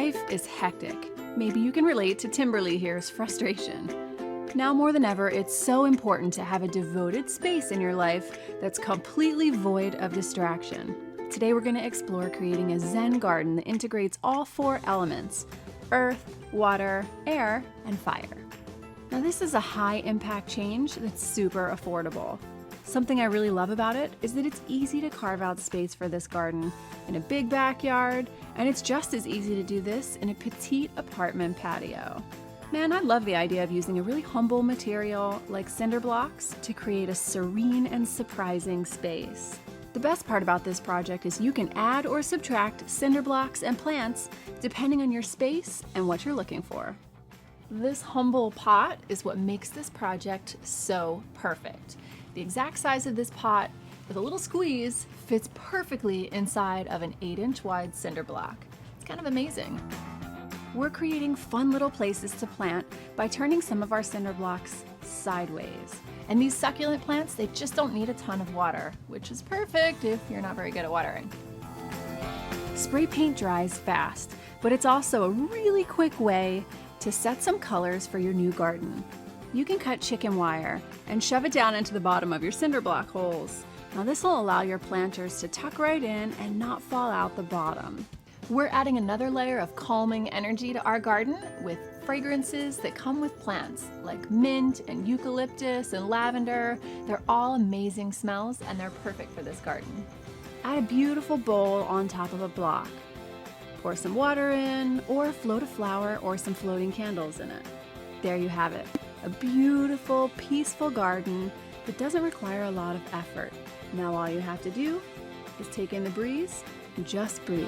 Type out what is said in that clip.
Life is hectic. Maybe you can relate to Timberly here's frustration. Now more than ever, it's so important to have a devoted space in your life that's completely void of distraction. Today we're going to explore creating a Zen garden that integrates all 4 elements: earth, water, air, and fire. Now this is a high-impact change that's super affordable. Something I really love about it is that it's easy to carve out space for this garden in a big backyard, and it's just as easy to do this in a petite apartment patio. Man, I love the idea of using a really humble material like cinder blocks to create a serene and surprising space. The best part about this project is you can add or subtract cinder blocks and plants depending on your space and what you're looking for. This humble pot is what makes this project so perfect. The exact size of this pot, with a little squeeze, fits perfectly inside of an 8-inch wide cinder block. It's kind of amazing. We're creating fun little places to plant by turning some of our cinder blocks sideways. And these succulent plants, they just don't need a ton of water, which is perfect if you're not very good at watering. Spray paint dries fast, but it's also a really quick way to set some colors for your new garden. You can cut chicken wire and shove it down into the bottom of your cinder block holes. Now this will allow your planters to tuck right in and not fall out the bottom. We're adding another layer of calming energy to our garden with fragrances that come with plants like mint and eucalyptus and lavender. They're all amazing smells and they're perfect for this garden. Add a beautiful bowl on top of a block. Pour some water in, or float a flower or some floating candles in it. There you have it. A beautiful, peaceful garden that doesn't require a lot of effort. Now all you have to do is take in the breeze and just breathe.